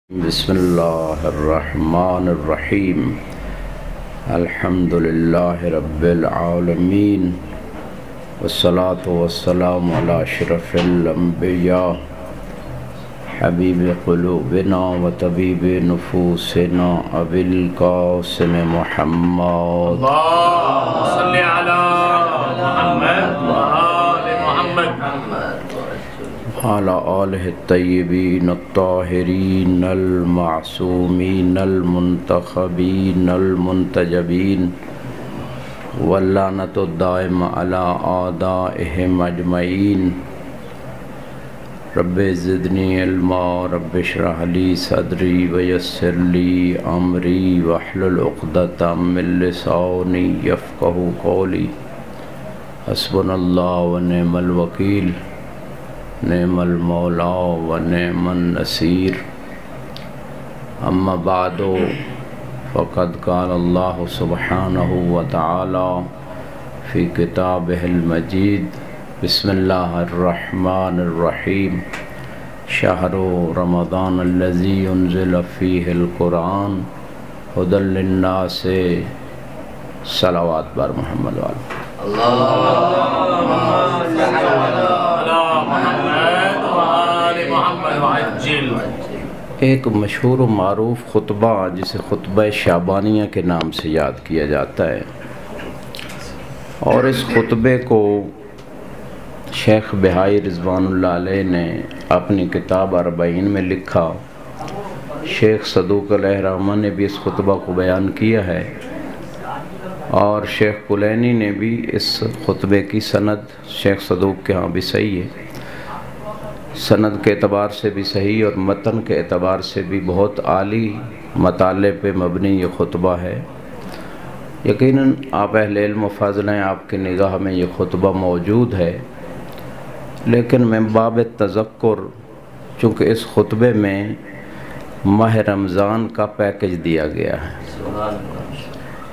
بسم اللہ الرحمن الرحیم الحمد للہ رب العالمین والصلاة والسلام علی اشرف الانبیاء حبیب قلوبنا و طبیب نفوسنا ابی القاسم محمد اللہم صلی علی محمد و آل محمد وعلی آلہ الطیبین الطاہرین المعصومین المنتخبین المنتجبین واللعنۃ الدائم علی اعدائہم اجمعین رب زدنی علما رب اشرح لی صدری ویسر لی امری واحلل عقدۃ من لسانی یفقہوا قولی حسبنا اللہ ونعم الوکیل نعم المولا و نعم النصیر اما بعد فقد قال اللہ سبحانہ وتعالی فی کتابہ المجید بسم اللہ الرحمن الرحیم شہر رمضان الذی انزل فیہ القرآن ھدی للناس صلوات بر محمد ایک مشہور و معروف خطبہ جسے خطبہ شعبانیہ کے نام سے یاد کیا جاتا ہے، اور اس خطبے کو شیخ بہائی رضوان اللہ علیہ نے اپنی کتاب اربعین میں لکھا۔ شیخ صدوق علیہ رحمہ نے بھی اس خطبہ کو بیان کیا ہے، اور شیخ کلینی نے بھی اس خطبے کی سند شیخ صدوق کے ہاں بھی صحیح ہے، سند کے اعتبار سے بھی صحیح اور متن کے اعتبار سے بھی بہت عالی مطالب پہ مبنی یہ خطبہ ہے۔ یقیناً آپ اہل علم و فاضل ہیں، آپ کی نگاہ میں یہ خطبہ موجود ہے، لیکن من باب تذکر چونکہ اس خطبے میں ماہ رمضان کا پیکج دیا گیا ہے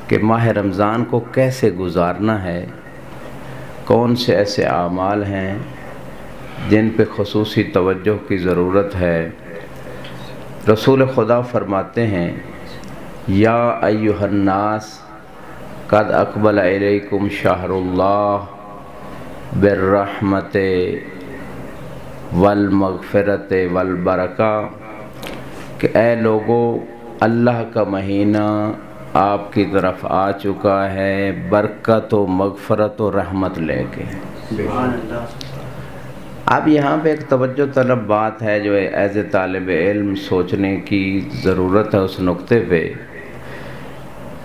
کہ ماہ رمضان کو کیسے گزارنا ہے، کون سے ایسے اعمال ہیں جن پہ خصوصی توجہ کی ضرورت ہے۔ رسول خدا فرماتے ہیں یا ایھا الناس قد اقبل الیکم شہر اللہ بالرحمت والمغفرت والبرکہ، کہ اے لوگو اللہ کا مہینہ آپ کی طرف آ چکا ہے برکت و مغفرت و رحمت لے کے۔ اب یہاں پہ ایک توجہ طلب بات ہے جو ایز طالب علم سوچنے کی ضرورت ہے اس نقطے پہ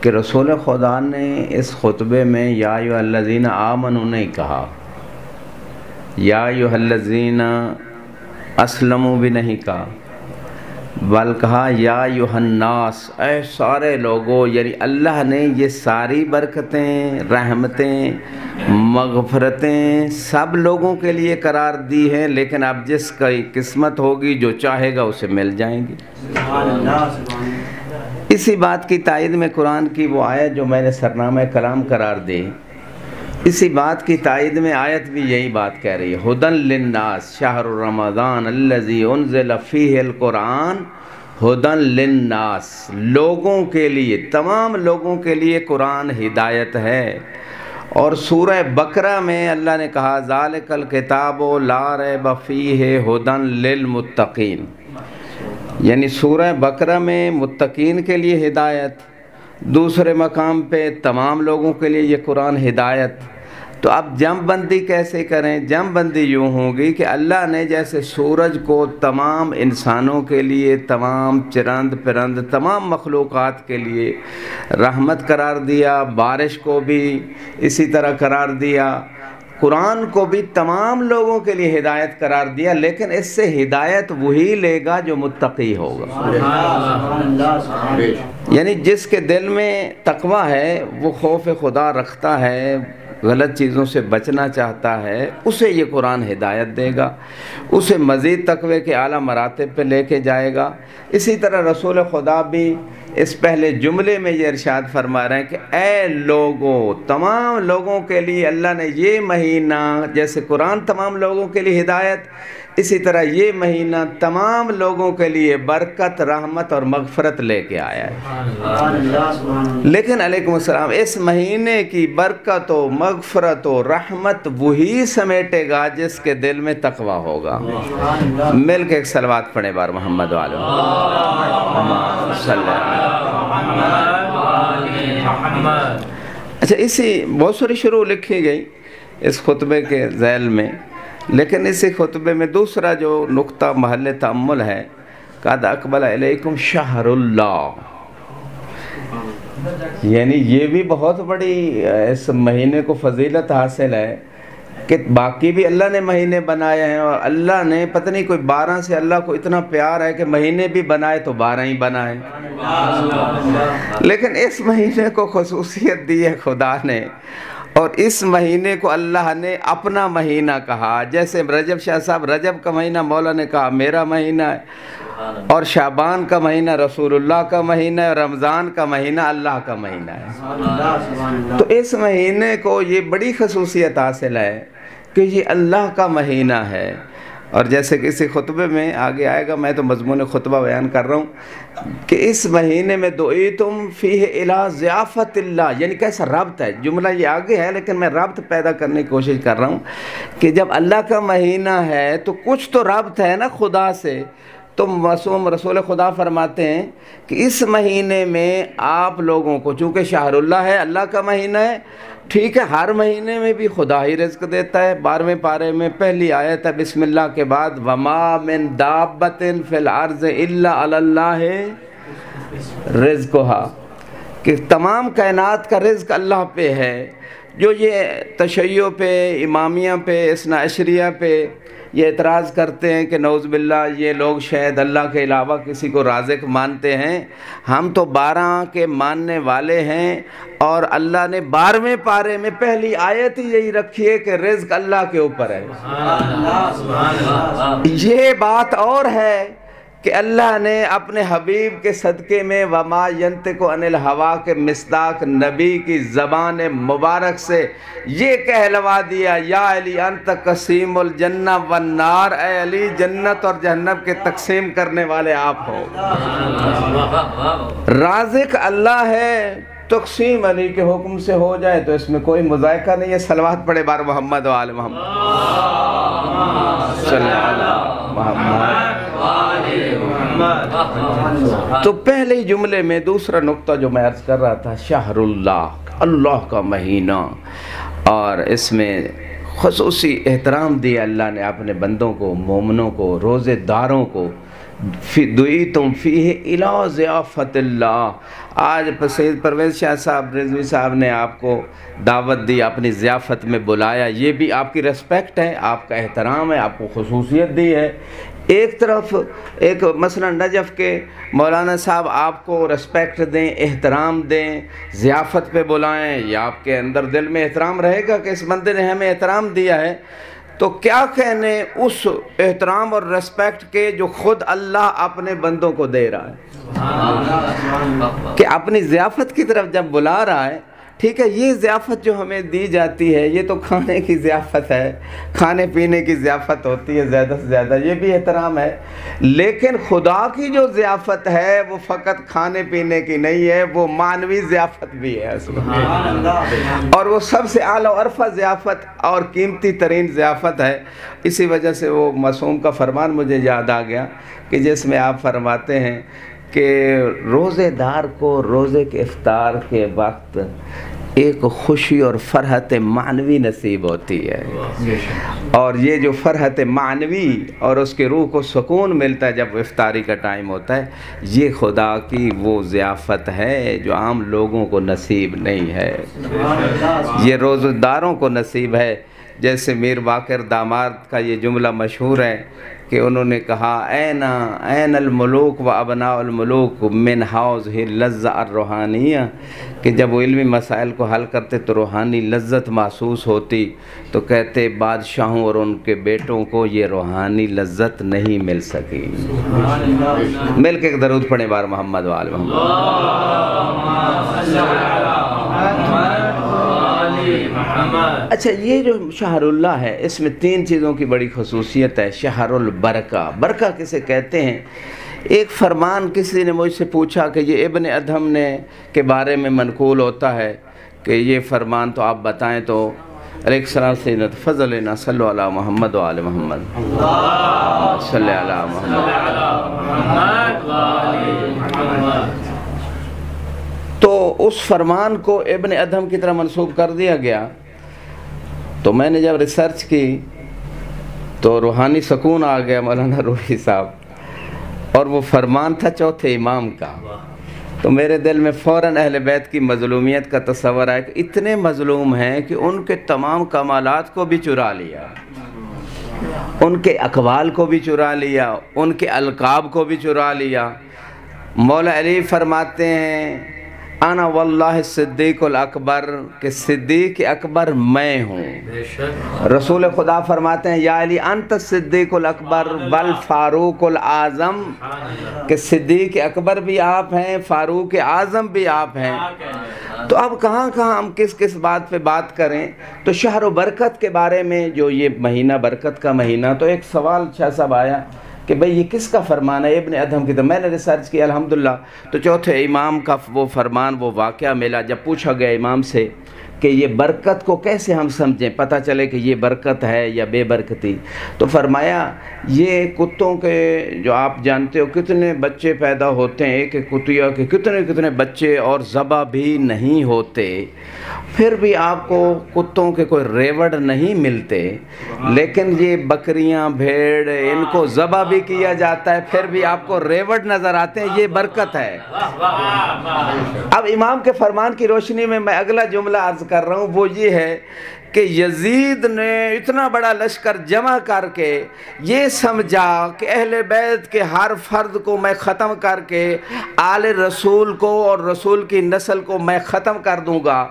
کہ رسول خدا نے اس خطبے میں یا ایھا الذین آمنوا نہیں کہا، یا ایھا الذین اسلموا بھی نہیں کہا، بل کہا یا ایھا الناس، اے سارے لوگوں، یعنی اللہ نے یہ ساری برکتیں، رحمتیں، مغفرتیں سب لوگوں کے لیے قرار دی ہیں، لیکن اب جس کا قسمت ہوگی جو چاہے گا اسے مل جائیں گی۔ اسی بات کی تائید میں قرآن کی وہ آیت جو میں نے سرنامہ کلام قرار دی، اسی بات کی تائید میں آیت بھی یہی بات کہہ رہی ہے، ھدی للناس شہر رمضان الذی انزل فیہ القرآن ھدی للناس، لوگوں کے لیے، تمام لوگوں کے لیے قرآن ہدایت ہے۔ اور سورہ بقرہ میں اللہ نے کہا ذالک الکتاب لا ریب فیہ ھدی للمتقین، یعنی سورہ بقرہ میں متقین کے لیے ہدایت، دوسرے مقام پہ تمام لوگوں کے لیے یہ قرآن ہدایت۔ تو اب جمع بندی کیسے کریں؟ جمع بندی یوں ہوگی کہ اللہ نے جیسے سورج کو تمام انسانوں کے لیے، تمام چرند پرند، تمام مخلوقات کے لیے رحمت قرار دیا، بارش کو بھی اسی طرح قرار دیا، قرآن کو بھی تمام لوگوں کے لیے ہدایت قرار دیا، لیکن اس سے ہدایت وہی لے گا جو متقی ہوگا۔ یعنی جس کے دل میں تقوی ہے، وہ خوف خدا رکھتا ہے، غلط چیزوں سے بچنا چاہتا ہے، اسے یہ قرآن ہدایت دے گا، اسے مزید تقوی کے اعلیٰ مراتب پہ لے کے جائے گا۔ اسی طرح رسول خدا بھی اس پہلے جملے میں یہ ارشاد فرما رہے ہیں کہ اے لوگو، تمام لوگوں کے لیے اللہ نے یہ مہینہ، جیسے قرآن تمام لوگوں کے لیے ہدایت، اسی طرح یہ مہینہ تمام لوگوں کے لیے برکت، رحمت اور مغفرت لے کے آیا ہے۔ لیکن علیکم السلام، اس مہینے کی برکت و مغفرت و رحمت وہی سمیٹے گا جس کے دل میں تقوی ہوگا۔ مل کے ایک صلوات پڑھیں بار محمد والے صلی اللہ۔ اچھا، اسی بہت ساری شروع لکھی گئی اس خطبے کے ذیل میں، لیکن اسی خطبے میں دوسرا جو نقطہ محل تأمل ہے، قد اقبل علیکم شہر اللہ، یعنی یہ بھی بہت بڑی اس مہینے کو فضیلت حاصل ہے کہ باقی بھی اللہ نے مہینے بنائے ہیں، اور اللہ نے پتہ نہیں کوئی 12 سے اللہ کو اتنا پیار ہے کہ مہینے بھی بنائے تو 12 ہی بنائے، لیکن اس مہینے کو خصوصیت دی ہے خدا نے، اور اس مہینے کو اللہ نے اپنا مہینہ کہا۔ جیسے رجب شاہ صاحب، رجب کا مہینہ مولا نے کہا میرا مہینہ ہے، اور شعبان کا مہینہ رسول اللہ کا مہینہ ہے، اور رمضان کا مہینہ اللہ کا مہینہ ہے۔ تو اس مہینے کو یہ بڑی خصوصیت حاصل ہے کہ یہ اللہ کا مہینہ ہے، اور جیسے کہ اسی خطبے میں آگے آئے گا، میں تو مضمون خطبہ بیان کر رہا ہوں کہ اس مہینے میں دعیتم فیہ الی ضیافت اللہ، یعنی کیسا ربط ہے، جملہ یہ آگے ہے لیکن میں ربط پیدا کرنے کی کوشش کر رہا ہوں کہ جب اللہ کا مہینہ ہے تو کچھ تو ربط ہے نا خدا سے۔ تو معصوم رسول خدا فرماتے ہیں کہ اس مہینے میں آپ لوگوں کو، چونکہ شہر اللہ ہے، اللہ کا مہینہ ہے، ٹھیک ہے، ہر مہینے میں بھی خدا ہی رزق دیتا ہے۔ 12ویں پارے میں پہلی آیت ہے بسم اللہ کے بعد وَمَا مِن دَابَّةٍ فِي الْأَرْضِ إِلَّا عَلَى اللَّهِ رِزْقُهَا، کہ تمام کائنات کا رزق اللہ پہ ہے۔ جو یہ تشیع پہ، امامیہ پہ، اثنا عشریہ پہ یہ اعتراض کرتے ہیں کہ نعوذ باللہ یہ لوگ شاید اللہ کے علاوہ کسی کو رازق مانتے ہیں، ہم تو 12 کے ماننے والے ہیں، اور اللہ نے 12ویں پارے میں پہلی آیت ہی یہی رکھی ہے کہ رزق اللہ کے اوپر ہے۔ یہ بات اور ہے کہ اللہ نے اپنے حبیب کے صدقے میں وما ینطق عن الہوا کے مصداق نبی کی زبان مبارک سے یہ کہلوا دیا یا علی انت قسیم الجنہ والنار، اے علی جنت اور جہنم کے تقسیم کرنے والے آپ ہو۔ رازق اللہ ہے، تقسیم علی کے حکم سے ہو جائے تو اس میں کوئی مذائقہ نہیں ہے۔ صلوات پڑھے بار محمد و آل محمد صلی اللہ محمد۔ تو پہلے جملے میں دوسرا نقطہ جو میں عرض کر رہا تھا، شہر اللہ، اللہ کا مہینہ، اور اس میں خصوصی احترام دیا اللہ نے اپنے بندوں کو، مومنوں کو، روزے داروں کو۔ دعیتم فیہ الی ضیافت اللہ، آج سید پرویز شاہ صاحب رضوی صاحب نے آپ کو دعوت دی، اپنی ضیافت میں بلایا، یہ بھی آپ کی ریسپیکٹ ہے، آپ کا احترام ہے، آپ کو خصوصیت دی ہے۔ ایک طرف ایک مثلا نجف کے مولانا صاحب آپ کو ریسپیکٹ دیں، احترام دیں، ضیافت پہ بلائیں، یا آپ کے اندر دل میں احترام رہے گا کہ اس بندے نے ہمیں احترام دیا ہے، تو کیا کہنے اس احترام اور ریسپیکٹ کے جو خود اللہ اپنے بندوں کو دے رہا ہے، کہ اپنی ضیافت کی طرف جب بلا رہا ہے، ٹھیک ہے، یہ ضیافت جو ہمیں دی جاتی ہے یہ تو کھانے کی ضیافت ہے، کھانے پینے کی ضیافت ہوتی ہے زیادہ سے زیادہ، یہ بھی احترام ہے، لیکن خدا کی جو ضیافت ہے وہ فقط کھانے پینے کی نہیں ہے، وہ معنوی ضیافت بھی ہے اس میں، اور وہ سب سے اعلیٰ و ارفع ضیافت اور قیمتی ترین ضیافت ہے۔ اسی وجہ سے وہ معصوم کا فرمان مجھے یاد آ گیا کہ جس میں آپ فرماتے ہیں کہ روزے دار کو روزے کے افطار کے وقت ایک خوشی اور فرحت معنوی نصیب ہوتی ہے، اور یہ جو فرحت معنوی اور اس کے روح کو سکون ملتا ہے جب افطاری کا ٹائم ہوتا ہے، یہ خدا کی وہ ضیافت ہے جو عام لوگوں کو نصیب نہیں ہے، یہ روزے داروں کو نصیب ہے۔ جیسے میر باقر داماد کا یہ جملہ مشہور ہے کہ انہوں نے کہا این الملوک و ابناء الملوک من حوضہ اللذہ الروحانیہ، کہ جب وہ علمی مسائل کو حل کرتے تو روحانی لذت محسوس ہوتی، تو کہتے بادشاہوں اور ان کے بیٹوں کو یہ روحانی لذت نہیں مل سکی۔ مل کے ایک درود پڑھیں بار محمد و آل محمد۔ اچھا، یہ جو شہر اللہ ہے اس میں 3 چیزوں کی بڑی خصوصیت ہے۔ شہر البرکہ، برکہ کسے کہتے ہیں؟ ایک فرمان کسی نے مجھ سے پوچھا کہ یہ ابن ادھم نے کے بارے میں منقول ہوتا ہے کہ یہ فرمان تو آپ بتائیں، تو علیہ السلام سیدنا فضلنا صلو علی محمد و آل محمد، صلی علی محمد۔ تو اس فرمان کو ابن ادھم کی طرح منسوب کر دیا گیا۔ تو میں نے جب ریسرچ کی تو روحانی سکون آ گیا مولانا روحی صاحب، اور وہ فرمان تھا چوتھے امام کا۔ تو میرے دل میں فوراً اہل بیت کی مظلومیت کا تصور آیا کہ اتنے مظلوم ہیں کہ ان کے تمام کمالات کو بھی چرا لیا، ان کے اقوال کو بھی چرا لیا، ان کے القاب کو بھی چرا لیا۔ مولا علی فرماتے ہیں انا واللہ صدیق الاکبر، کہ صدیق اکبر میں ہوں۔ رسول خدا فرماتے ہیں یا علی انت صدیق الاکبر بل فاروق الاعظم، کہ صدیق اکبر بھی آپ ہیں، فاروق اعظم بھی آپ ہیں۔ تو اب کہاں کہاں ہم کس کس بات پہ بات کریں؟ تو شہر و برکت کے بارے میں، جو یہ مہینہ برکت کا مہینہ، تو ایک سوال شاہ صاحب آیا کہ بھئی یہ کس کا فرمان ہے؟ ابن ادھم کی۔ تو میں نے ریسرچ کیا الحمدللہ، تو چوتھے امام کا وہ فرمان، وہ واقعہ ملا۔ جب پوچھا گیا امام سے کہ یہ برکت کو کیسے ہم سمجھیں، پتہ چلے کہ یہ برکت ہے یا بے برکتی، تو فرمایا یہ کتوں کے، جو آپ جانتے ہو کتنے بچے پیدا ہوتے ہیں، ایک ایک کتیا کے کتنے کتنے بچے، اور ذبح بھی نہیں ہوتے، پھر بھی آپ کو کتوں کے کوئی ریوڑ نہیں ملتے، لیکن یہ بکریاں بھیڑ ان کو ذبح بھی کیا جاتا ہے، پھر بھی آپ کو ریوڑ نظر آتے ہیں، یہ برکت ہے۔ اب امام کے فرمان کی روشنی میں میں اگلا جملہ عرض کر رہا ہوں، وہ یہ ہے کہ یزید نے اتنا بڑا لشکر جمع کر کے یہ سمجھا کہ اہل بیت کے ہر فرد کو میں ختم کر کے آل رسول کو اور رسول کی نسل کو میں ختم کر دوں گا،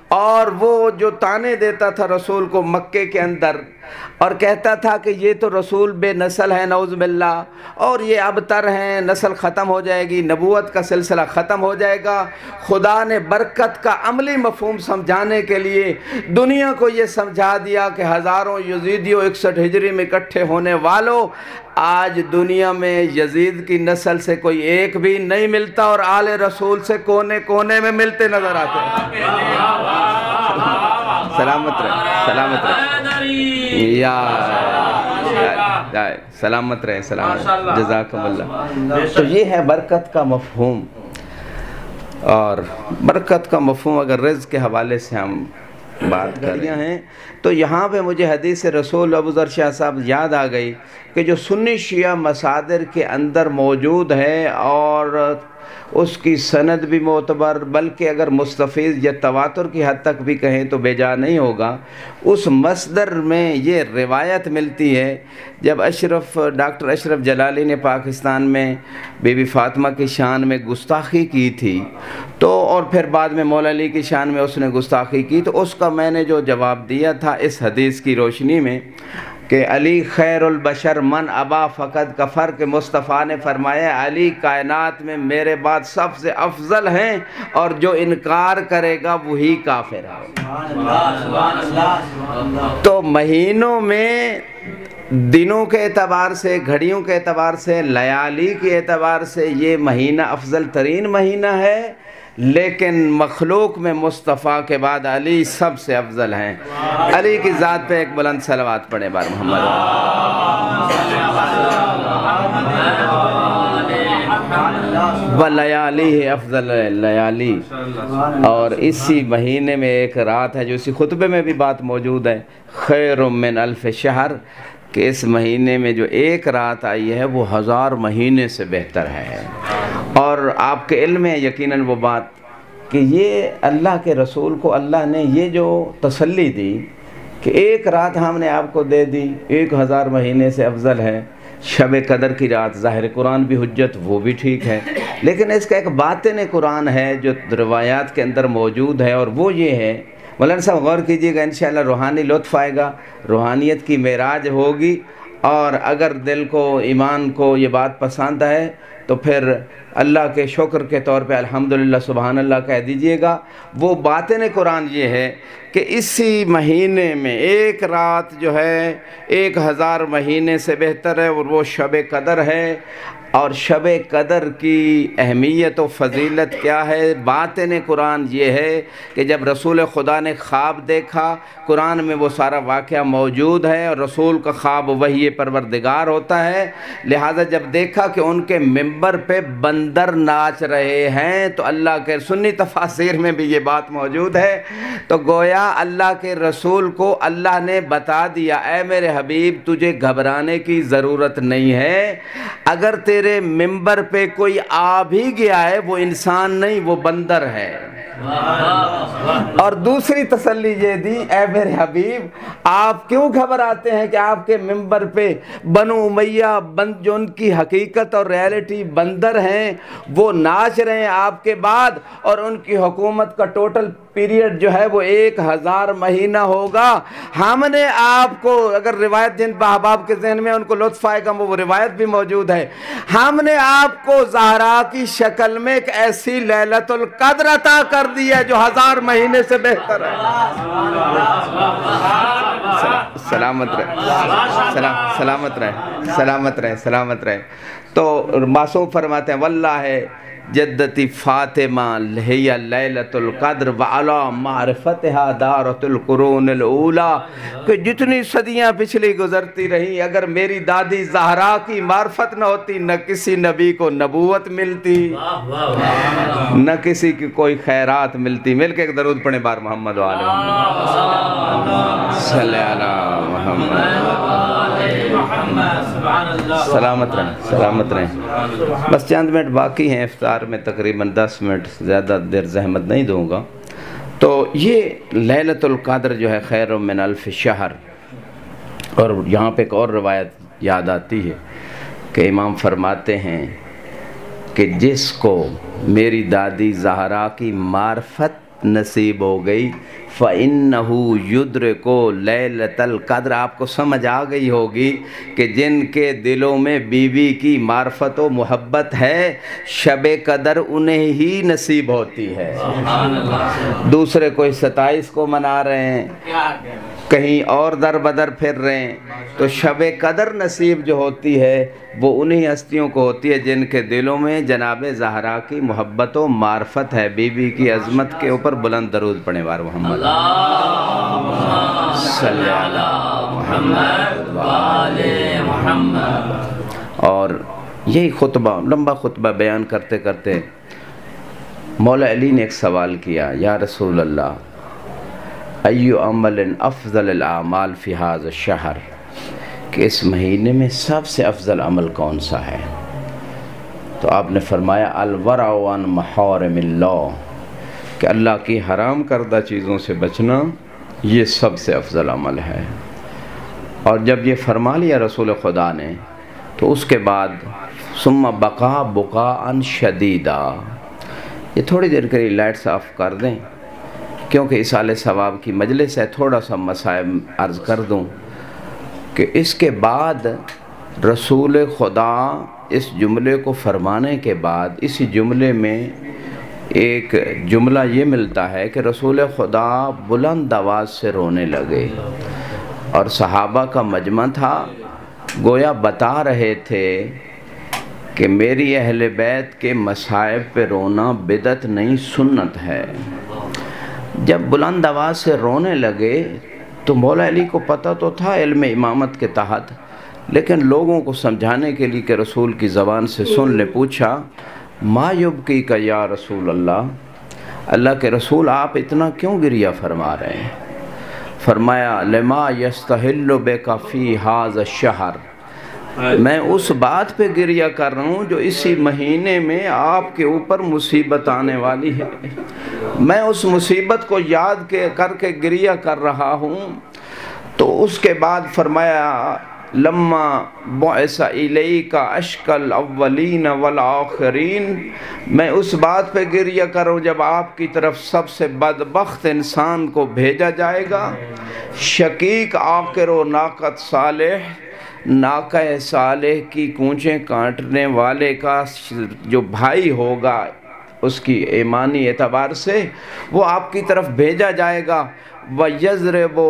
اور وہ جو تانے دیتا تھا رسول کو مکے کے اندر، اور کہتا تھا کہ یہ تو رسول بے نسل ہے نعوذ باللہ، اور یہ ابتر ہیں، نسل ختم ہو جائے گی، نبوت کا سلسلہ ختم ہو جائے گا، خدا نے برکت کا عملی مفہوم سمجھانے کے لیے دنیا کو یہ سمجھا دیا کہ ہزاروں یزیدیوں 61 ہجری میں اکٹھے ہونے والوں، آج دنیا میں یزید کی نسل سے کوئی ایک بھی نہیں ملتا، اور آل رسول سے کونے کونے میں ملتے نظر آتے ہیں۔ سلامت رہے، سلامت رہے، یا سلامت رہے، سلامت، جزاکم اللہ۔ تو یہ ہے برکت کا مفہوم، اور برکت کا مفہوم اگر رزق کے حوالے سے ہم بات کریں ہیں تو یہاں پہ مجھے حدیث رسول ابو ذر شاہ صاحب یاد آ گئی کہ جو سنی شیعہ مصادر کے اندر موجود ہے، اور اس کی سند بھی معتبر، بلکہ اگر مستفیض یا تواتر کی حد تک بھی کہیں تو بے جا نہیں ہوگا، اس مصدر میں یہ روایت ملتی ہے۔ جب ڈاکٹر اشرف جلالی نے پاکستان میں بی بی فاطمہ کی شان میں گستاخی کی تھی، تو اور پھر بعد میں مولا علی کی شان میں اس نے گستاخی کی، تو اس کا میں نے جو جواب دیا تھا اس حدیث کی روشنی میں کہ علی خیر البشر من ابا فقط کفر، کے مصطفیٰ نے فرمایا علی کائنات میں میرے بعد سب سے افضل ہیں، اور جو انکار کرے گا وہی کافر ہے۔ تو مہینوں میں دنوں کے اعتبار سے، گھڑیوں کے اعتبار سے، لیالی کے اعتبار سے یہ مہینہ افضل ترین مہینہ ہے، لیکن مخلوق میں مصطفیٰ کے بعد علی سب سے افضل ہیں۔ علی کی ذات پہ ایک بلند صلوات پڑھیں بار محمد۔ وَلَيَالِهِ افضل لیالی، اور اسی مہینے میں ایک رات ہے جو اسی خطبے میں بھی بات موجود ہے، خیر من الف شہر، کہ اس مہینے میں جو ایک رات آئی ہے وہ 1000 مہینے سے بہتر ہے۔ اور آپ کے علم ہے یقیناً وہ بات کہ یہ اللہ کے رسول کو اللہ نے یہ جو تسلی دی کہ ایک رات ہم نے آپ کو دے دی، 1000 مہینے سے افضل ہے، شب قدر کی رات، ظاہر قرآن بھی حجت، وہ بھی ٹھیک ہے، لیکن اس کا ایک باطن قرآن ہے جو روایات کے اندر موجود ہے، اور وہ یہ ہے، مولانا صاحب غور کیجئے گا، انشاءاللہ روحانی لطف آئے گا، روحانیت کی معراج ہوگی، اور اگر دل کو ایمان کو یہ بات پسند ہے تو پھر اللہ کے شکر کے طور پہ الحمدللہ سبحان اللہ کہہ دیجئے گا۔ وہ باطن قرآن یہ ہے کہ اسی مہینے میں ایک رات جو ہے 1000 مہینے سے بہتر ہے، اور وہ شب قدر ہے۔ اور شب قدر کی اہمیت و فضیلت کیا ہے؟ باطن قرآن یہ ہے کہ جب رسول خدا نے خواب دیکھا، قرآن میں وہ سارا واقعہ موجود ہے، اور رسول کا خواب وحی پروردگار ہوتا ہے، لہٰذا جب دیکھا کہ ان کے ممبر پہ بندر ناچ رہے ہیں، تو اللہ کے سنی تفاسیر میں بھی یہ بات موجود ہے، تو گویا اللہ کے رسول کو اللہ نے بتا دیا، اے میرے حبیب تجھے گھبرانے کی ضرورت نہیں ہے، اگر تیرے ممبر پہ کوئی آ بھی گیا ہے وہ انسان نہیں، وہ بندر ہے۔ اور دوسری تسلی یہ دی، اے میرے حبیب آپ کیوں گھبراتے ہیں کہ آپ کے ممبر پہ بنو امیہ جو ان کی حقیقت اور ریالٹی بندر ہیں وہ ناچ رہے ہیں آپ کے بعد، اور ان کی حکومت کا ٹوٹل پیریڈ جو ہے وہ 1000 مہینہ ہوگا۔ ہم نے آپ کو، اگر روایت جن احباب کے ذہن میں ان کو لطف آئے گا وہ روایت بھی موجود ہے، ہم نے آپ کو زہرا کی شکل میں ایک ایسی لیلۃ القدر عطا کر دی ہے جو 1000 مہینے سے بہتر ہے۔ سلامت رہے، سلامت رہے، سلامت رہے، سلامت رہے۔ تو معصوم فرماتے ہیں واللہ ہے جدتی فاطمہ ہی لیلۃ القدر وعلی معرفتہا دارت القرون الاولی، کہ جتنی صدیاں پچھلی گزرتی رہی اگر میری دادی زہرا کی معرفت نہ ہوتی نہ کسی نبی کو نبوت ملتی، نہ کسی کی کوئی خیرات ملتی۔ مل کے ایک درود پڑھیں بار محمد وآل محمد صلی اللہ محمد۔ سلامت رہیں، سلامت رہیں۔ بس چند منٹ باقی ہیں افطار میں، تقریباً 10 منٹ، زیادہ دیر زحمت نہیں دوں گا۔ تو یہ لیلۃ القدر جو ہے خیر من الف شہر، اور یہاں پہ ایک اور روایت یاد آتی ہے کہ امام فرماتے ہیں کہ جس کو میری دادی زہرا کی معرفت نصیب ہو گئی فَإِنَّهُ يُدْرِكُ لَيْلَةَ الْقَدْرِ، آپ کو سمجھ آ گئی ہوگی کہ جن کے دلوں میں بیوی کی معرفت و محبت ہے شب قدر انہیں ہی نصیب ہوتی ہے۔ دوسرے کوئی 27 کو منا رہے ہیں، کہیں اور در بدر پھر رہے ہیں، تو شب قدر نصیب جو ہوتی ہے وہ انہی ہستیوں کو ہوتی ہے جن کے دلوں میں جناب زہرا کی محبت و معرفت ہے۔ بی بی کی عظمت کے اوپر بلند درود پڑھیں بار محمد صلی اللہ محمد وآل محمد۔ اور یہی خطبہ، لمبا خطبہ بیان کرتے کرتے مولا علی نے ایک سوال کیا، یا رسول اللہ ایو عمل افضل الاعمال فی ھذا الشہر، کہ اس مہینے میں سب سے افضل عمل کون سا ہے؟ تو آپ نے فرمایا الورع عن محارم اللہ، کہ اللہ کی حرام کردہ چیزوں سے بچنا یہ سب سے افضل عمل ہے۔ اور جب یہ فرما لیا رسول خدا نے تو اس کے بعد ثم بقا بقاء شدیدا، یہ تھوڑی دیر کے لیے لائٹس آف کر دیں کیونکہ اصال ثواب کی مجلس ہے، تھوڑا سا مسائل عرض کر دوں کہ اس کے بعد رسول خدا اس جملے کو فرمانے کے بعد اسی جملے میں ایک جملہ یہ ملتا ہے کہ رسول خدا بلند آواز سے رونے لگے، اور صحابہ کا مجمع تھا، گویا بتا رہے تھے کہ میری اہل بیت کے مصائب پہ رونا بدعت نہیں سنت ہے۔ جب بلند آواز سے رونے لگے تو مولا علی کو پتہ تو تھا علم امامت کے تحت، لیکن لوگوں کو سمجھانے کے لیے کہ رسول کی زبان سے سن لے، پوچھا ما یبکی کا یا رسول اللہ، اللہ کے رسول آپ اتنا کیوں گریہ فرما رہے ہیں؟ فرمایا لما یستحل بک فی ھذا الشہر، میں اس بات پہ گریہ کر رہا ہوں جو اسی مہینے میں آپ کے اوپر مصیبت آنے والی ہے، میں اس مصیبت کو یاد کر کے گریہ کر رہا ہوں۔ تو اس کے بعد فرمایا لما بعث الیک اشقی الاولین والآخرین، میں اس بات پہ گریہ کر رہا ہوں جب آپ کی طرف سب سے بدبخت انسان کو بھیجا جائے گا، شقیق عاقر و ناقت صالح، ناقہ صالح کی کونچیں کاٹنے والے کا جو بھائی ہوگا اس کی ایمانی اعتبار سے وہ آپ کی طرف بھیجا جائے گا، وَيَضْرِبُ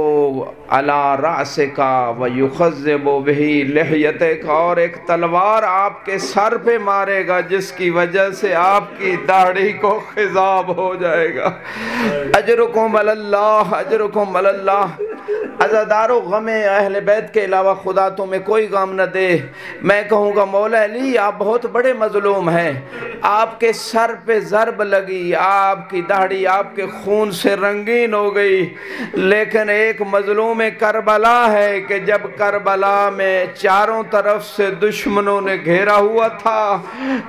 عَلَىٰ رَأْسِكَ وَيُخَذِّبُ بِهِ لِحْيَتَكَ، اور ایک تلوار آپ کے سر پہ مارے گا جس کی وجہ سے آپ کی داڑھی کو خضاب ہو جائے گا۔ اجرکم علی اللہ، اجرکم علی اللہ۔ عزادارو غم اہل بیت کے علاوہ خدا تمہیں کوئی غم نہ دے۔ میں کہوں گا مولا علی آپ بہت بڑے مظلوم ہیں، آپ کے سر پہ ضرب لگی، آپ کی داڑھی آپ کے خون سے رنگین ہو گئی، لیکن ایک مظلوم کربلا ہے کہ جب کربلا میں چاروں طرف سے دشمنوں نے گھیرا ہوا تھا،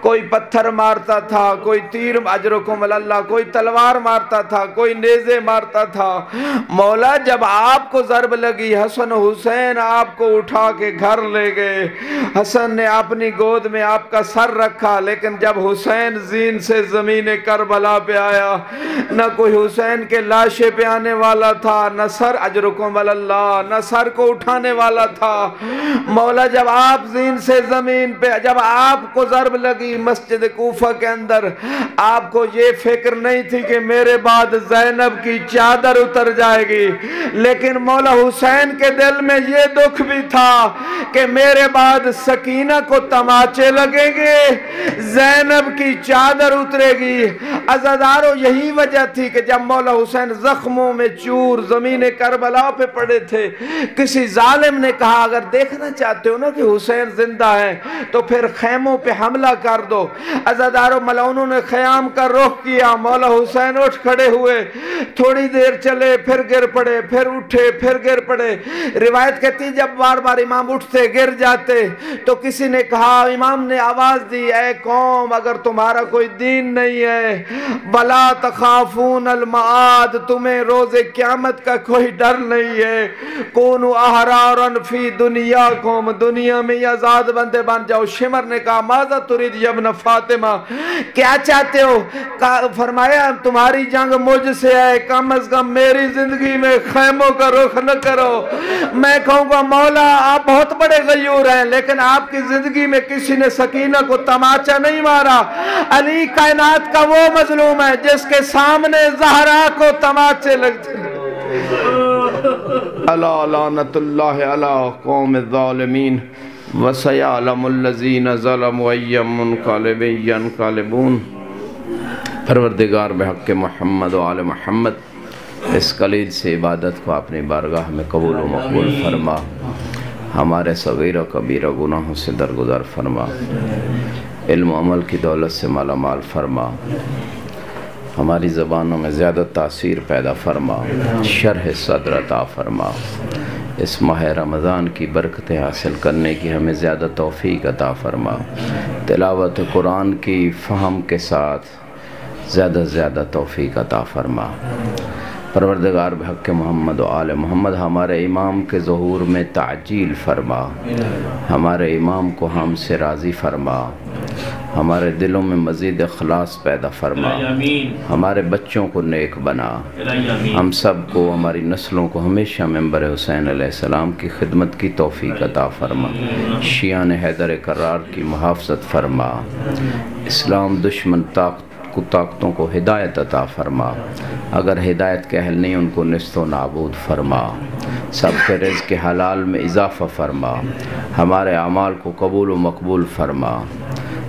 کوئی پتھر مارتا تھا، کوئی تیر اجرکم علی اللہ، کوئی تلوار مارتا تھا، کوئی نیزے مارتا تھا، مولا جب آپ کو ضرب لگی حسن حسین آپ کو اٹھا کے گھر لے گئے، حسن نے اپنی گود میں آپ کا سر رکھا، لیکن جب حسین زین سے زمین کربلا پہ آیا نہ کوئی حسین کے لاشے پہ آنے والا تھا، نہ سر اجرکم علی اللہ، نہ سر کو اٹھانے والا تھا۔ مولا جب آپ زین سے زمین پہ، جب آپ کو ضرب لگی مسجد کوفہ کے اندر، آپ کو یہ فکر نہیں تھی کہ میرے بعد زینب کی چادر اتر جائے گی، لیکن مولا حسین کے دل میں یہ دکھ بھی تھا کہ میرے بعد سکینہ کو تماچے لگیں گے، زینب کی چادر اترے گی۔ عزادارو یہی وجہ تھی کہ جب مولا حسین زخموں میں چور زمین کربلا پہ پڑے تھے، کسی ظالم نے کہا اگر دیکھنا چاہتے ہو نا کہ حسین زندہ ہے تو پھر خیموں پہ حملہ کر دو۔ عزادارو ملعونوں نے خیام کا رخ کیا، مولا حسین اٹھ کھڑے ہوئے، تھوڑی دیر چلے پھر گر پڑے، پھر اٹھے پھر گر پڑے۔ روایت کہتی جب بار بار امام اٹھتے گر جاتے تو کسی نے کہا، امام نے آواز دی، اے قوم اگر تمہارا کوئی دین نہیں ہے، بلا تخافون المعاد، تمہیں روز قیامت کا کوئی ڈر نہیں ہے، کونو احرارا فی دنیاکم، دنیا میں آزاد بندے بن جاؤ۔ شمر نے کہا ماذا ترید یا ابن فاطمہ، کیا چاہتے ہو؟ فرمایا تمہاری جنگ مجھ سے ہے، کم از کم میری زندگی میں خیموں کا رخ نہ کرو۔ میں کہوں گا مولا آپ بہت بڑے غیور ہیں، لیکن آپ کی زندگی میں کسی نے سکینہ کو تماچا نہیں مارا۔ علی کائنات کا وہ مظلوم ہے جس کے سامنے زہرا کو تماچے لگتے ہیں۔ الا لعنت اللہ علی قوم الظالمین وسیعلم الذین ظلموا ای منقلب ینقلبون۔ پروردگار بحق محمد و آل محمد اس قلیل سے عبادت کو اپنی بارگاہ میں قبول و مقبول فرما، ہمارے صغیر و کبیرہ گناہوں سے درگزر فرما، علم و عمل کی دولت سے مالا مال فرما، ہماری زبانوں میں زیادہ تاثیر پیدا فرما، شرح صدر عطا فرما، اس ماہ رمضان کی برکتیں حاصل کرنے کی ہمیں زیادہ توفیق عطا فرما، تلاوت قرآن کی فہم کے ساتھ زیادہ زیادہ توفیق عطا فرما۔ پروردگار بحق محمد و آل محمد ہمارے امام کے ظہور میں تعجیل فرما، ہمارے امام کو ہم سے راضی فرما، ہمارے دلوں میں مزید اخلاص پیدا فرما، ہمارے بچوں کو نیک بنا، ہم سب کو ہماری نسلوں کو ہمیشہ ممبر حسین علیہ السلام کی خدمت کی توفیق عطا فرما، شیعان حیدر کرار کی محافظت فرما، اسلام دشمن طاقتوں کو ہدایت عطا فرما، اگر ہدایت کے اہل نہیں ان کو نست و نابود فرما، سب کے رزق کے حلال میں اضافہ فرما، ہمارے اعمال کو قبول و مقبول فرما۔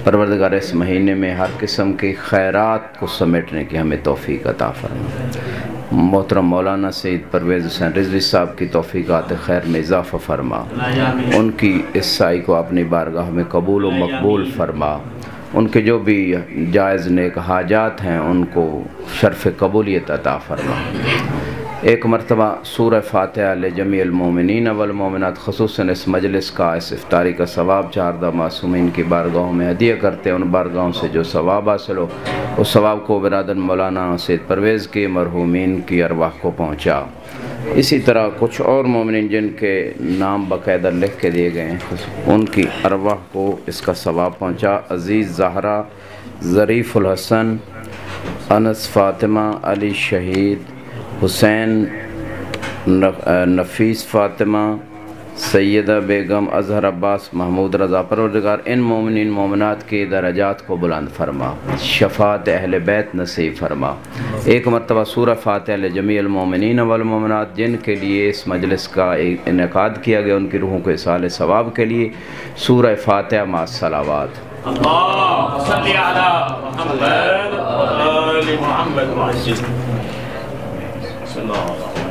پروردگار اس مہینے میں ہر قسم کی خیرات کو سمیٹنے کی ہمیں توفیق عطا فرما، محترم مولانا سید پرویز حسین رضوی صاحب کی توفیقات خیر میں اضافہ فرما، ان کی اس سائی کو اپنی بارگاہ میں قبول و مقبول فرما، ان کے جو بھی جائز نیک حاجات ہیں ان کو شرف قبولیت عطا فرما۔ ایک مرتبہ سورہ فاتحہ لجمیع المومنین والمومنات، خصوصاً اس مجلس کا اس افطاری کا ثواب 14 معصومین کی بارگاہوں میں ہدیہ کرتے ہیں، ان بارگاہوں سے جو ثواب حاصل ہو اس ثواب کو برادر مولانا سید پرویز کے مرحومین کی ارواح کو پہنچا۔ اسی طرح کچھ اور مومنین جن کے نام باقاعدہ لکھ کے دیے گئے ہیں ان کی ارواح کو اس کا ثواب پہنچا۔ عزیز زہرا، ظریف الحسن، انس فاطمہ، علی شہید، حسین، نفیس فاطمہ، سیدہ بیگم اظہر عباس محمود رضا، پروردگار ان مومنین مومنات کے درجات کو بلند فرما، شفاعت اہل بیت نصیب فرما۔ ایک مرتبہ سورہ فاتحہ لجمیع المومنین والمومنات جن کے لیے اس مجلس کا انعقاد کیا گیا، ان کی روحوں کو اصال ثواب کے لیے سورہ فاتحہ مع الصلوات۔ اللہم صلی علی محمد و آل محمد وعجل صلی اللہ علیہ وسلم۔